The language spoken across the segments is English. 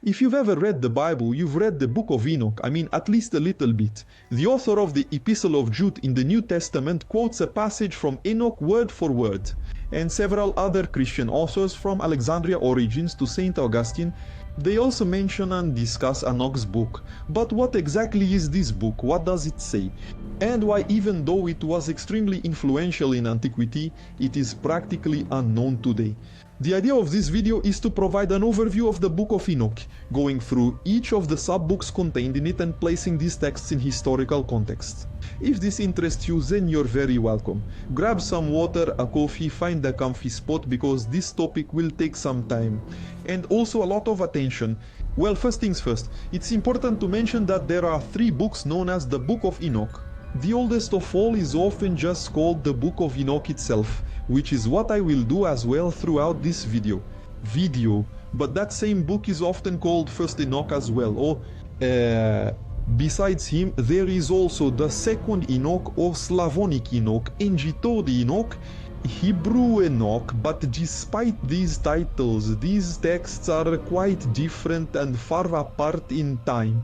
If you've ever read the Bible, you've read the Book of Enoch, I mean at least a little bit. The author of the Epistle of Jude in the New Testament quotes a passage from Enoch word for word, and several other Christian authors from Alexandria Origins to St. Augustine, they also mention and discuss Enoch's book. But what exactly is this book? What does it say? And why, even though it was extremely influential in antiquity, it is practically unknown today. The idea of this video is to provide an overview of the Book of Enoch, going through each of the sub-books contained in it and placing these texts in historical context. If this interests you, then you're very welcome. Grab some water, a coffee, find a comfy spot, because this topic will take some time. And also a lot of attention. Well, first things first, it's important to mention that there are 3 books known as the Book of Enoch. The oldest of all is often just called the Book of Enoch itself, which is what I will do as well throughout this video. But that same book is often called First Enoch as well, or besides him, there is also the Second Enoch or Slavonic Enoch, Third Enoch, Hebrew Enoch, but despite these titles, these texts are quite different and far apart in time.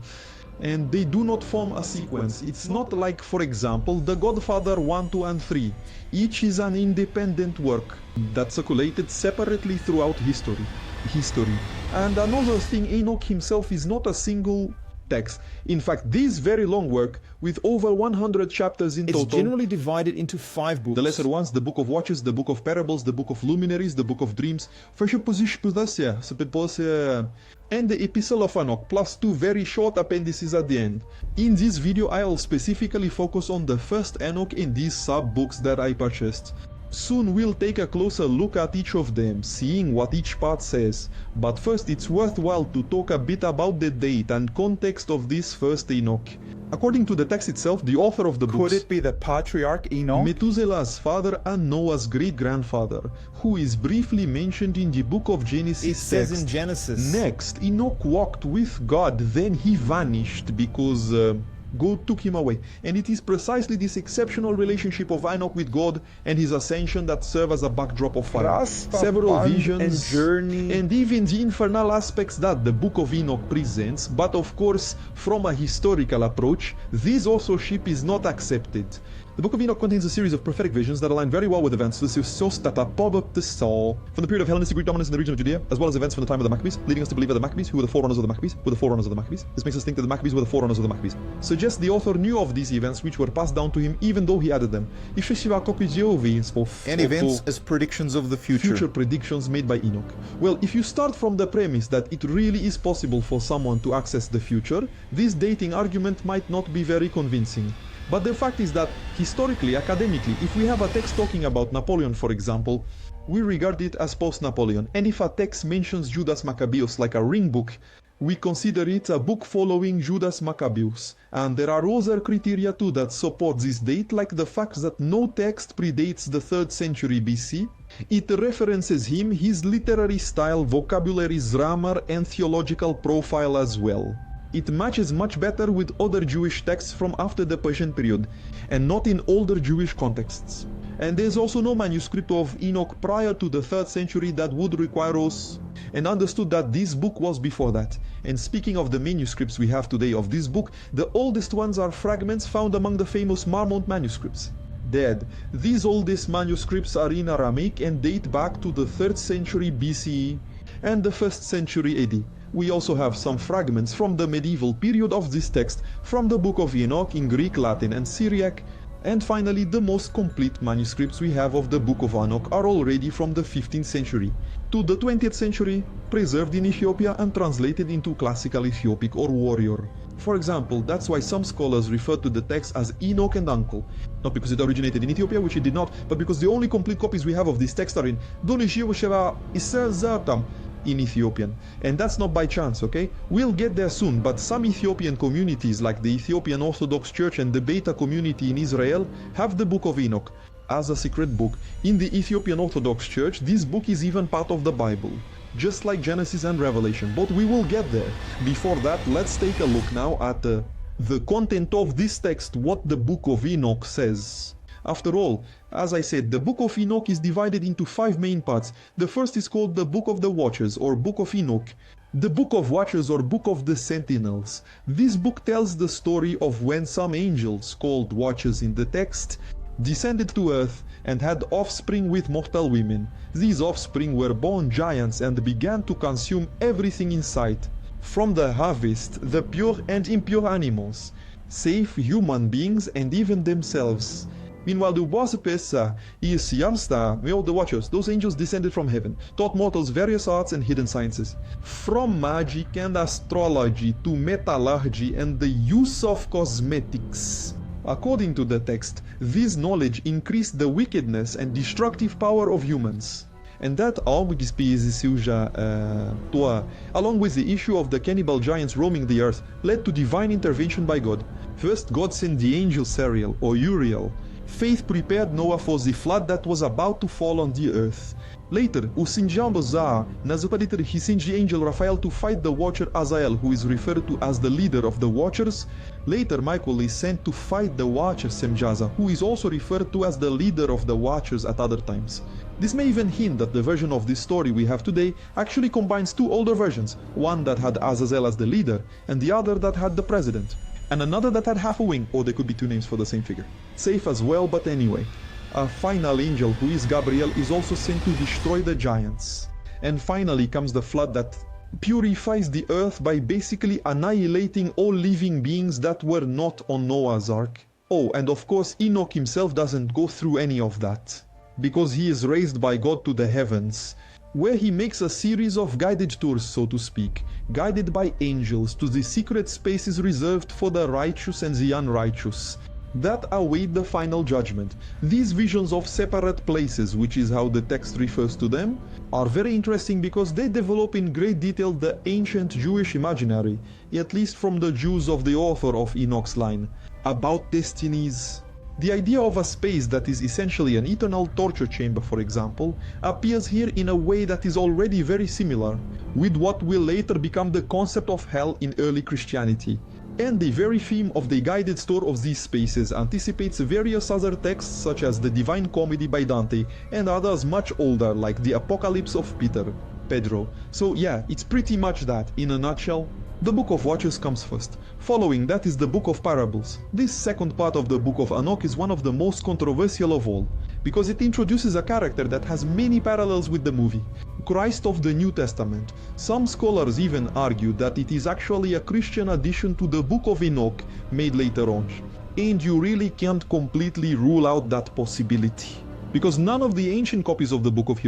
And they do not form a sequence. It's not like, for example, The Godfather 1, 2 and 3. Each is an independent work that circulated separately throughout history. And another thing, Enoch himself is not a single text. In fact, this very long work, with over 100 chapters in total, it's generally divided into 5 books. The lesser ones, the Book of Watches, the Book of Parables, the Book of Luminaries, the Book of Dreams, and the Epistle of Enoch, plus 2 very short appendices at the end. In this video, I'll specifically focus on the first Enoch in these sub-books that I purchased. Soon we'll take a closer look at each of them, seeing what each part says. But first, it's worthwhile to talk a bit about the date and context of this first Enoch. According to the text itself, the author of the books, could it be the patriarch Enoch? Methuselah's father and Noah's great-grandfather, who is briefly mentioned in the book of Genesis. It says text. in Genesis. Next, Enoch walked with God, then he vanished because God took him away. And it is precisely this exceptional relationship of Enoch with God and his ascension that serve as a backdrop of fire. Several visions and even the infernal aspects that the Book of Enoch presents, but of course, from a historical approach, this authorship is not accepted. The Book of Enoch contains a series of prophetic visions that align very well with events from the period of Hellenistic Greek dominance in the region of Judea, as well as events from the time of the Maccabees, leading us to believe that the Maccabees, who were the forerunners of the Maccabees, were the forerunners of the Maccabees. This makes us think that the Maccabees were the forerunners of the Maccabees. Suggests the author knew of these events which were passed down to him even though he added them. And events as predictions of the future. Future predictions made by Enoch. Well, if you start from the premise that it really is possible for someone to access the future, this dating argument might not be very convincing. But the fact is that, historically, academically, if we have a text talking about Napoleon, for example, we regard it as post-Napoleon. And if a text mentions Judas Maccabeus like a ring book, we consider it a book following Judas Maccabeus. And there are other criteria too that support this date, like the fact that no text predates the 3rd century BC. It references him, his literary style, vocabulary, grammar, and theological profile as well. It matches much better with other Jewish texts from after the Persian period, and not in older Jewish contexts. And there's also no manuscript of Enoch prior to the 3rd century that would require us, and understood that this book was before that. And speaking of the manuscripts we have today of this book, the oldest ones are fragments found among the famous Marmont manuscripts. These oldest manuscripts are in Aramaic and date back to the 3rd century BCE and the 1st century AD. We also have some fragments from the medieval period of this text from the Book of Enoch in Greek, Latin and Syriac, and finally the most complete manuscripts we have of the Book of Enoch are already from the 15th century to the 20th century, preserved in Ethiopia and translated into classical Ethiopic or warrior. For example, that's why some scholars refer to the text as Enoch and Uncle, not because it originated in Ethiopia, which it did not, but because the only complete copies we have of this text are in in Ethiopian. And that's not by chance, okay? We'll get there soon, but some Ethiopian communities like the Ethiopian Orthodox Church and the Beta community in Israel have the Book of Enoch as a secret book. In the Ethiopian Orthodox Church, this book is even part of the Bible, just like Genesis and Revelation, but we will get there. Before that, let's take a look now at the content of this text, what the Book of Enoch says. After all, as I said, the Book of Enoch is divided into 5 main parts. The first is called the Book of the Watchers, or Book of Enoch. The Book of Watchers or Book of the Sentinels. This book tells the story of when some angels, called Watchers in the text, descended to earth and had offspring with mortal women. These offspring were born giants and began to consume everything in sight, from the harvest, the pure and impure animals, save human beings and even themselves. Meanwhile, the Wasapesa is Yarsta, the Watchers, those angels descended from heaven, taught mortals various arts and hidden sciences, from magic and astrology to metallurgy and the use of cosmetics. According to the text, this knowledge increased the wickedness and destructive power of humans. And that along with the issue of the cannibal giants roaming the earth, led to divine intervention by God. First, God sent the angel Sariel, or Uriel. Faith prepared Noah for the flood that was about to fall on the earth. Later, he sent the angel Raphael to fight the watcher Azael, who is referred to as the leader of the watchers. Later, Michael is sent to fight the watcher Semjaza, who is also referred to as the leader of the watchers at other times. This may even hint that the version of this story we have today actually combines two older versions, one that had Azazel as the leader, and the other that had the president, and another that had half a wing, or there could be two names for the same figure. Safe as well, but anyway. A final angel, who is Gabriel, is also sent to destroy the giants. And finally comes the flood that purifies the earth by basically annihilating all living beings that were not on Noah's Ark. Oh, and of course Enoch himself doesn't go through any of that, because he is raised by God to the heavens, where he makes a series of guided tours, so to speak, guided by angels to the secret spaces reserved for the righteous and the unrighteous, that await the final judgment. These visions of separate places, which is how the text refers to them, are very interesting because they develop in great detail the ancient Jewish imaginary, at least from the Jews of the author of Enoch's line, about destinies. The idea of a space that is essentially an eternal torture chamber, for example, appears here in a way that is already very similar with what will later become the concept of hell in early Christianity. And the very theme of the guided tour of these spaces anticipates various other texts such as the Divine Comedy by Dante and others much older like the Apocalypse of Pedro. So yeah, it's pretty much that in a nutshell. The Book of Watchers comes first. Following that is the Book of Parables. This second part of the Book of Enoch is one of the most controversial of all, because it introduces a character that has many parallels with the movie, Christ of the New Testament. Some scholars even argue that it is actually a Christian addition to the Book of Enoch made later on. And you really can't completely rule out that possibility, because none of the ancient copies of the Book of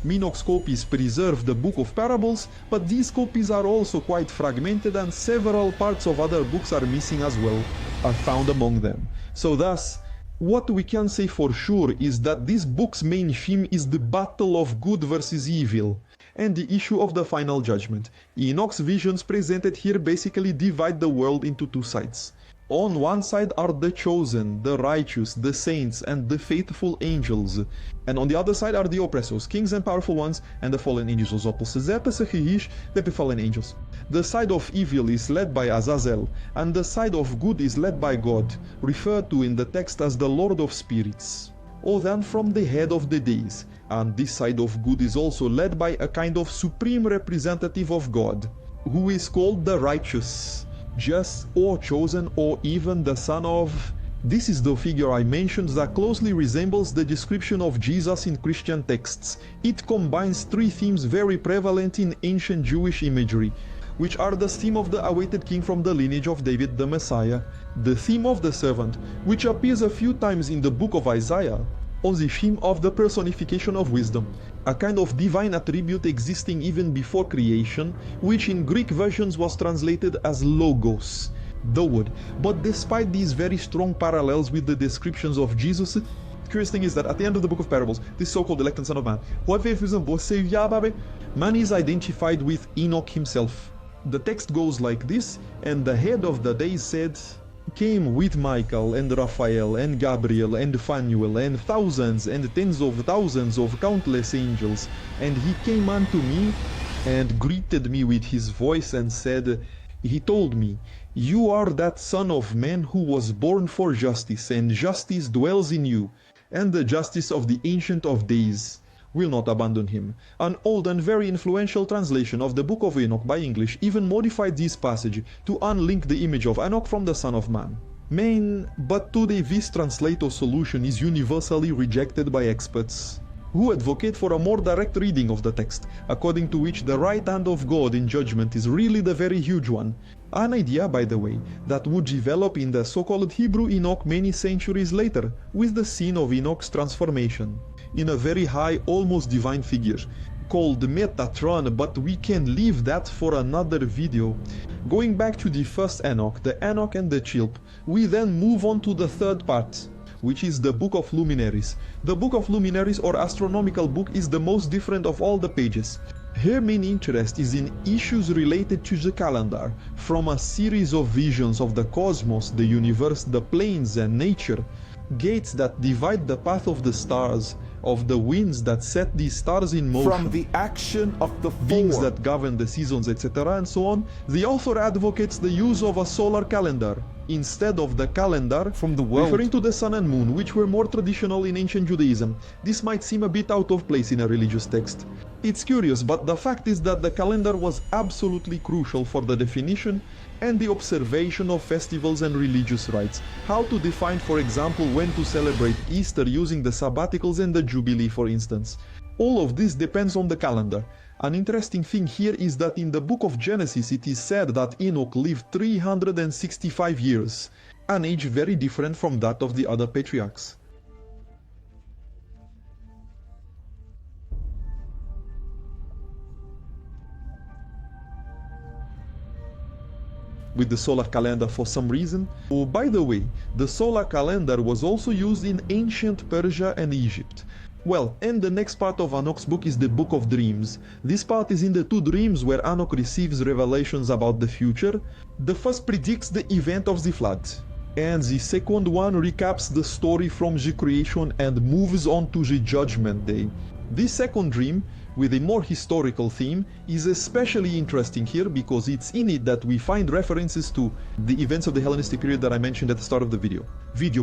Enoch's copies preserve the Book of Parables, but these copies are also quite fragmented and several parts of other books are missing as well, are found among them. So thus, what we can say for sure is that this book's main theme is the battle of good versus evil, and the issue of the final judgment. Enoch's visions presented here basically divide the world into two sides. On one side are the chosen, the righteous, the saints, and the faithful angels. And on the other side are the oppressors, kings and powerful ones, and the fallen angels, the fallen angels. The side of evil is led by Azazel, and the side of good is led by God, referred to in the text as the Lord of Spirits, or then from the head of the days. And this side of good is also led by a kind of supreme representative of God, who is called the righteous, just or chosen or even the son of. This is the figure I mentioned that closely resembles the description of Jesus in Christian texts. It combines three themes very prevalent in ancient Jewish imagery, which are the theme of the awaited king from the lineage of David the Messiah, the theme of the servant, which appears a few times in the book of Isaiah, or the theme of the personification of wisdom, a kind of divine attribute existing even before creation, which in Greek versions was translated as logos, the word. But despite these very strong parallels with the descriptions of Jesus, the curious thing is that at the end of the Book of Parables, this so-called elected Son of Man, man is identified with Enoch himself. The text goes like this, and the head of the day said, came with Michael and Raphael and Gabriel and Phanuel and thousands and tens of thousands of countless angels, and he came unto me and greeted me with his voice and said, he told me, you are that Son of Man who was born for justice, and justice dwells in you, and the justice of the Ancient of Days. will not abandon him. An old and very influential translation of the Book of Enoch by English even modified this passage to unlink the image of Enoch from the Son of Man. But today this translator solution is universally rejected by experts, who advocate for a more direct reading of the text, according to which the right hand of God in judgment is really the very huge one. An idea, by the way, that would develop in the so-called Hebrew Enoch many centuries later, with the scene of Enoch's transformation in a very high, almost divine figure, called Metatron, but we can leave that for another video. Going back to the first Enoch, the Enoch and the Chilp, we then move on to the third part, which is the Book of Luminaries. The Book of Luminaries, or astronomical book, is the most different of all the pages. Her main interest is in issues related to the calendar, from a series of visions of the cosmos, the universe, the planes and nature, gates that divide the path of the stars, of the winds that set these stars in motion, From the action of the beings four. that govern the seasons, etc. and so on. The author advocates the use of a solar calendar instead of the calendar From the world. referring to the sun and moon, which were more traditional in ancient Judaism. This might seem a bit out of place in a religious text. It's curious, but the fact is that the calendar was absolutely crucial for the definition and the observation of festivals and religious rites. How to define, for example, when to celebrate Easter using the sabbaticals and the Jubilee, for instance. All of this depends on the calendar. An interesting thing here is that in the book of Genesis it is said that Enoch lived 365 years, an age very different from that of the other patriarchs. With the solar calendar for some reason. Oh, by the way, the solar calendar was also used in ancient Persia and Egypt. Well, and the next part of Enoch's book is the Book of Dreams. This part is in the two dreams where Enoch receives revelations about the future. The first predicts the event of the flood, and the second one recaps the story from the creation and moves on to the judgment day. This second dream, with a more historical theme, is especially interesting here because it's in it that we find references to the events of the Hellenistic period that I mentioned at the start of the video.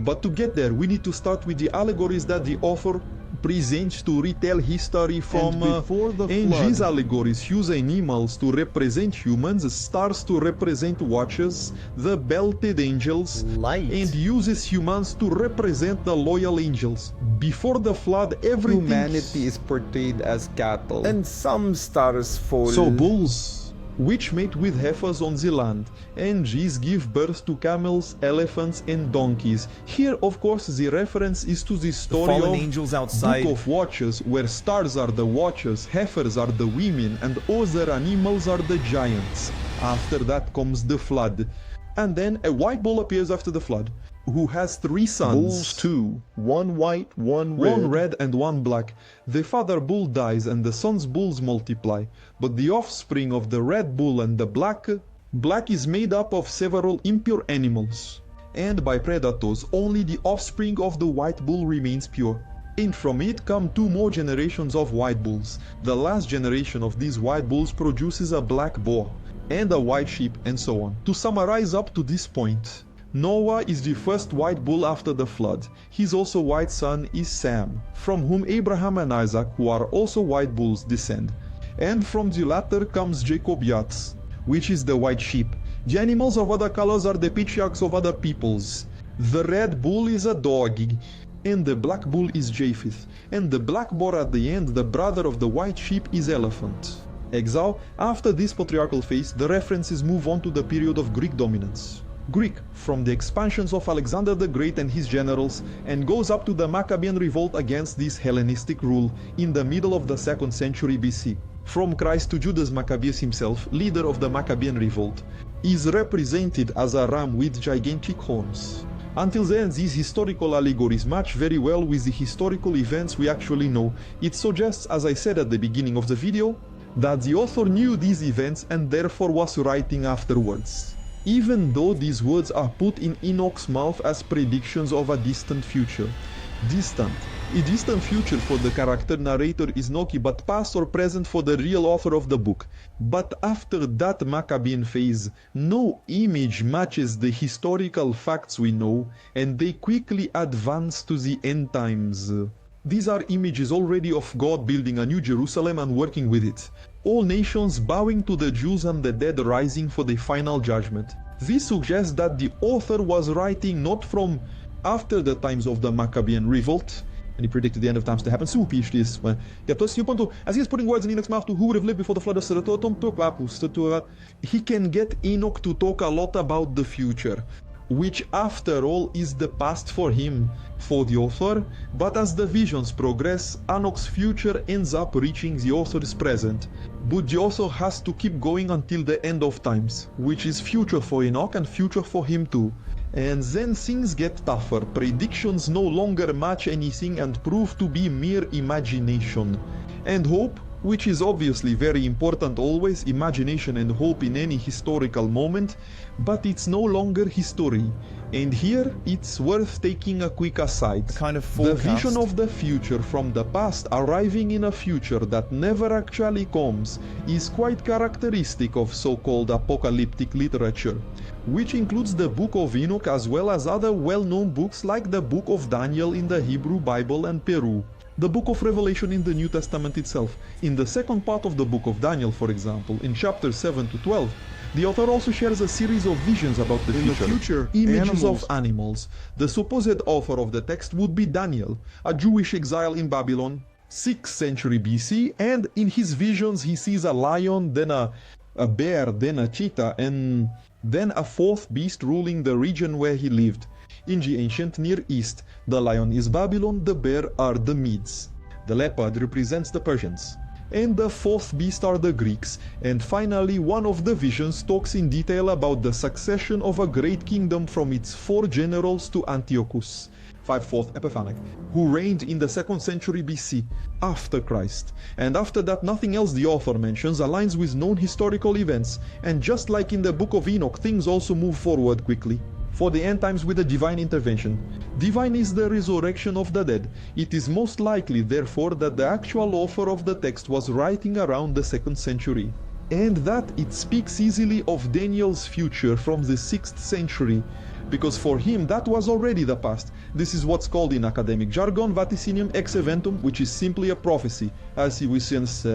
But to get there, we need to start with the allegories that the author presents to retell history from and these allegories use animals to represent humans, stars to represent watchers, the belted angels, Light. and uses humans to represent the loyal angels. Before the flood, everything... Humanity is portrayed as cattle, and some stars fall. So bulls, which mate with heifers on the land, and these give birth to camels, elephants and donkeys. Here, of course, the reference is to the story fallen of angels outside. Book of Watchers, where stars are the watchers, heifers are the women, and other animals are the giants. After that comes the flood. And then a white bull appears after the flood, who has 3 sons. Bulls too, one white, one red. One red and one black. The father bull dies and the sons bulls multiply, but the offspring of the red bull and the black is made up of several impure animals, and by predators only the offspring of the white bull remains pure. And from it come 2 more generations of white bulls. The last generation of these white bulls produces a black boar and a white sheep, and so on. To summarize up to this point, Noah is the first white bull after the flood. His also white son is Sam, from whom Abraham and Isaac, who are also white bulls, descend. And from the latter comes Jacob Yates, which is the white sheep. The animals of other colors are the patriarchs of other peoples. The red bull is a dog, and the black bull is Japheth, and the black boar at the end, the brother of the white sheep, is elephant. Exile. After this patriarchal phase, the references move on to the period of Greek dominance. Greek, from the expansions of Alexander the Great and his generals, and goes up to the Maccabean revolt against this Hellenistic rule in the middle of the 2nd century BC. From Christ to Judas Maccabeus himself, leader of the Maccabean revolt, is represented as a ram with gigantic horns. Until then, these historical allegories match very well with the historical events we actually know. It suggests, as I said at the beginning of the video, that the author knew these events and therefore was writing afterwards, even though these words are put in Enoch's mouth as predictions of a distant future. A distant future for the character narrator is Noki, but past or present for the real author of the book. But after that Maccabean phase, no image matches the historical facts we know, and they quickly advance to the end times. These are images already of God building a new Jerusalem and working with it. All nations bowing to the Jews and the dead rising for the final judgment. This suggests that the author was writing not from after the times of the Maccabean revolt, and he predicted the end of times to happen. Super știți, as he is putting words in Enoch's mouth to who would have lived before the flood of Sărător, he can get Enoch to talk a lot about the future, which after all is the past for him, for the author, but as the visions progress, Enoch's future ends up reaching the author's present. But the author has to keep going until the end of times, which is future for Enoch and future for him too. And then things get tougher, predictions no longer match anything and prove to be mere imagination. And hope, which is obviously very important always, imagination and hope in any historical moment, but it's no longer history. And here it's worth taking a quick aside. Kind of The forecast. vision of the future from the past arriving in a future that never actually comes is quite characteristic of so-called apocalyptic literature, which includes the Book of Enoch as well as other well-known books like the Book of Daniel in the Hebrew Bible and Peru, the Book of Revelation in the New Testament itself. In the second part of the Book of Daniel, for example, in chapters 7 to 12, the author also shares a series of visions about the future, images of animals. The supposed author of the text would be Daniel, a Jewish exile in Babylon, 6th century BC, and in his visions he sees a lion, then a bear, then a cheetah, and then a fourth beast ruling the region where he lived. In the ancient Near East, the lion is Babylon, the bear are the Medes. The leopard represents the Persians. And the fourth beast are the Greeks. And finally, one of the visions talks in detail about the succession of a great kingdom from its 4 generals to Antiochus, 5th Epiphanic, who reigned in the 2nd century BC, after Christ. And after that, nothing else the author mentions aligns with known historical events, and just like in the Book of Enoch, things also move forward quickly. For the end times with a divine intervention. Divine is the resurrection of the dead. It is most likely, therefore, that the actual author of the text was writing around the 2nd century, and that it speaks easily of Daniel's future from the 6th century, because for him that was already the past. This is what's called in academic jargon vaticinium ex eventum, which is simply a prophecy, as we sense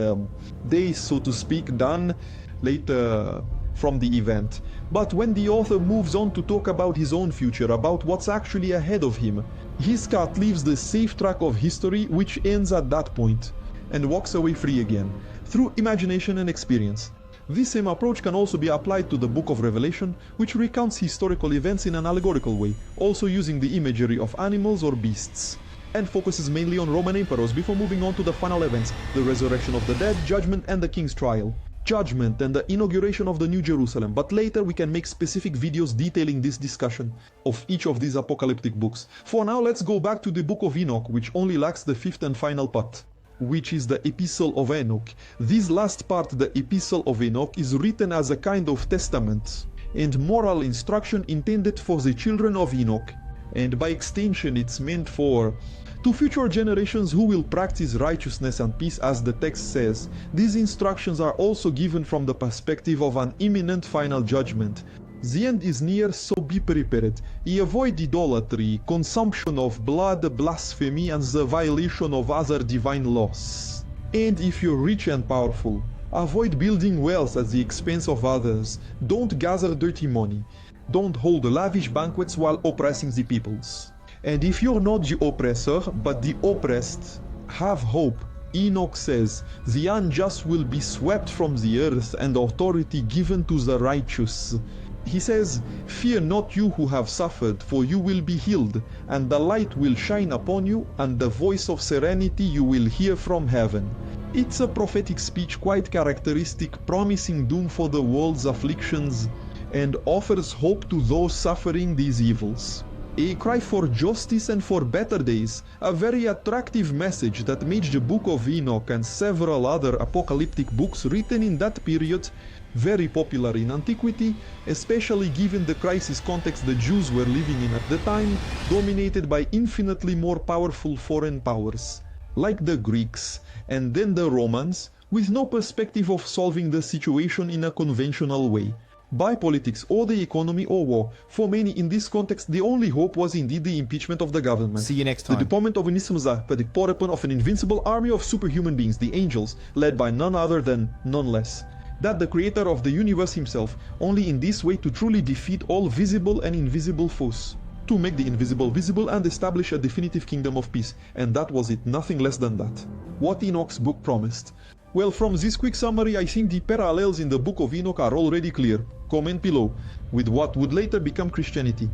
days, so to speak, done later from the event. But when the author moves on to talk about his own future, about what's actually ahead of him, his cat leaves the safe track of history, which ends at that point, and walks away free again, through imagination and experience. This same approach can also be applied to the Book of Revelation, which recounts historical events in an allegorical way, also using the imagery of animals or beasts, and focuses mainly on Roman emperors before moving on to the final events, the resurrection of the dead, judgment, and the king's trial. Judgment and the inauguration of the New Jerusalem, but later we can make specific videos detailing this discussion of each of these apocalyptic books. For now, let's go back to the Book of Enoch, which only lacks the 5th and final part, which is the Epistle of Enoch. This last part, the Epistle of Enoch, is written as a kind of testament and moral instruction intended for the children of Enoch, and by extension it's meant for to future generations who will practice righteousness and peace, as the text says. These instructions are also given from the perspective of an imminent final judgment. The end is near, so be prepared. Ye avoid idolatry, consumption of blood, blasphemy, and the violation of other divine laws. And if you're rich and powerful, avoid building wealth at the expense of others. Don't gather dirty money. Don't hold lavish banquets while oppressing the peoples. And if you're not the oppressor, but the oppressed, have hope. Enoch says, the unjust will be swept from the earth and authority given to the righteous. He says, fear not you who have suffered, for you will be healed, and the light will shine upon you, and the voice of serenity you will hear from heaven. It's a prophetic speech quite characteristic, promising doom for the world's afflictions, and offers hope to those suffering these evils. A cry for justice and for better days, a very attractive message that made the Book of Enoch and several other apocalyptic books written in that period very popular in antiquity, especially given the crisis context the Jews were living in at the time, dominated by infinitely more powerful foreign powers, like the Greeks and then the Romans, with no perspective of solving the situation in a conventional way. by politics or the economy or war. For many in this context, the only hope was indeed the impeachment of the government. See you next The time. deployment of Onisimza, the porepon of an invincible army of superhuman beings, the angels, led by none other than none less. That the creator of the universe himself, only in this way to truly defeat all visible and invisible foes. To make the invisible visible and establish a definitive kingdom of peace, and that was it, nothing less than that. What Enoch's book promised. Well, from this quick summary, I think the parallels in the Book of Enoch are already clear. Comment below, with what would later become Christianity.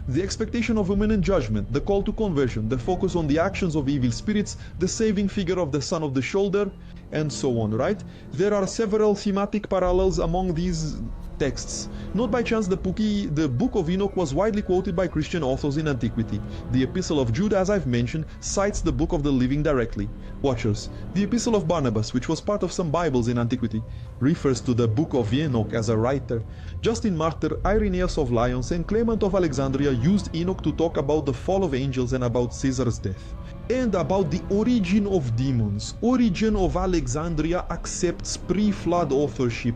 The expectation of imminent judgment, the call to conversion, the focus on the actions of evil spirits, the saving figure of the son of the shoulder, and so on, right? There are several thematic parallels among these texts. Not by chance the Book of Enoch was widely quoted by Christian authors in antiquity. The Epistle of Jude, as I've mentioned, cites the Book of the Living directly. Watchers, the Epistle of Barnabas, which was part of some Bibles in antiquity, refers to the Book of Enoch as a writer. Justin Martyr, Irenaeus of Lyons, and Clement of Alexandria used Enoch to talk about the fall of angels and about Caesar's death. And about the origin of demons. Origen of Alexandria accepts pre-flood authorship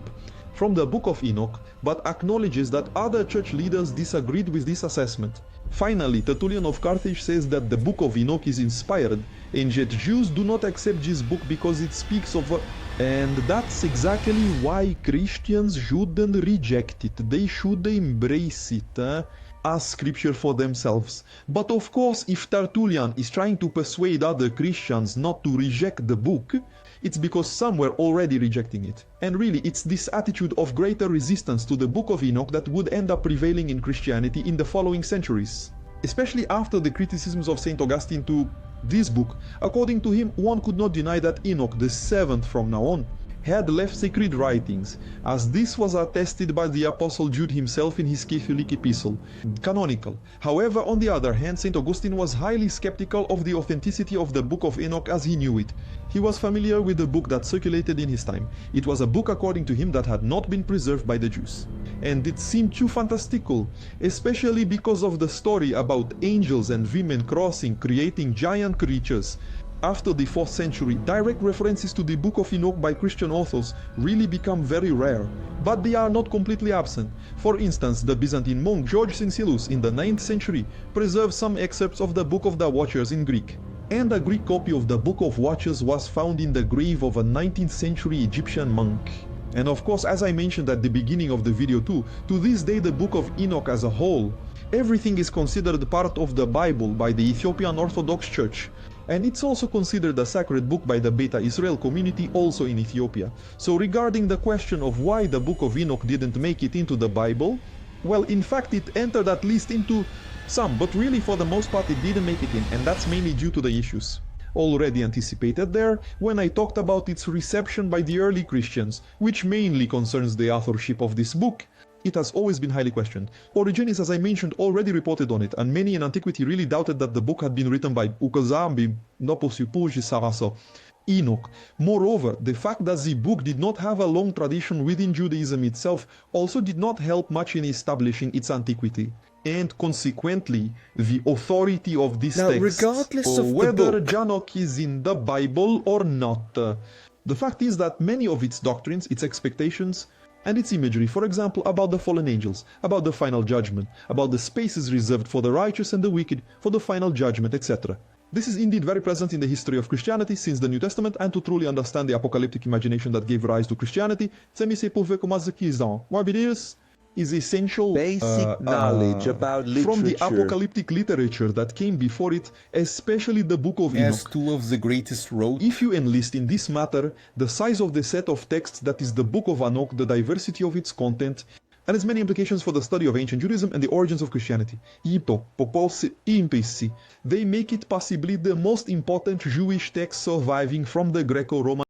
from the Book of Enoch, but acknowledges that other church leaders disagreed with this assessment. Finally, Tertullian of Carthage says that the Book of Enoch is inspired, and yet Jews do not accept this book because it speaks of a... And that's exactly why Christians shouldn't reject it, they should embrace it as scripture for themselves. But of course, if Tertullian is trying to persuade other Christians not to reject the book, it's because some were already rejecting it. And really, it's this attitude of greater resistance to the Book of Enoch that would end up prevailing in Christianity in the following centuries. Especially after the criticisms of St. Augustine to this book. According to him, one could not deny that Enoch, the seventh from now on, had left sacred writings, as this was attested by the Apostle Jude himself in his Catholic epistle, canonical. However, on the other hand, St. Augustine was highly skeptical of the authenticity of the Book of Enoch as he knew it. He was familiar with the book that circulated in his time. It was a book, according to him, that had not been preserved by the Jews. And it seemed too fantastical, especially because of the story about angels and women crossing, creating giant creatures. After the 4th century, direct references to the Book of Enoch by Christian authors really become very rare, but they are not completely absent. For instance, the Byzantine monk George Syncellus in the 9th century preserved some excerpts of the Book of the Watchers in Greek. And a Greek copy of the Book of Watchers was found in the grave of a 19th century Egyptian monk. And of course, as I mentioned at the beginning of the video too, to this day the Book of Enoch as a whole, everything is considered part of the Bible by the Ethiopian Orthodox Church. And it's also considered a sacred book by the Beta Israel community also in Ethiopia. So regarding the question of why the Book of Enoch didn't make it into the Bible, well, in fact it entered at least into some, but really for the most part it didn't make it in, and that's mainly due to the issues already anticipated there when I talked about its reception by the early Christians, which mainly concerns the authorship of this book. It has always been highly questioned. Origenes, as I mentioned, already reported on it, and many in antiquity really doubted that the book had been written by Enoch. Moreover, the fact that the book did not have a long tradition within Judaism itself also did not help much in establishing its antiquity. And consequently, the authority of this text, regardless of whether the book, Enoch is in the Bible or not. The fact is that many of its doctrines, its expectations, and its imagery, for example, about the fallen angels, about the final judgment, about the spaces reserved for the righteous and the wicked, for the final judgment, etc. This is indeed very present in the history of Christianity since the New Testament, and to truly understand the apocalyptic imagination that gave rise to Christianity, is essential basic knowledge about literature from the apocalyptic literature that came before it, especially the Book of Enoch. As two of the greatest wrote. If you enlist in this matter the size of the set of texts that is the Book of Enoch, the diversity of its content, and its many implications for the study of ancient Judaism and the origins of Christianity, they make it possibly the most important Jewish text surviving from the Greco-Roman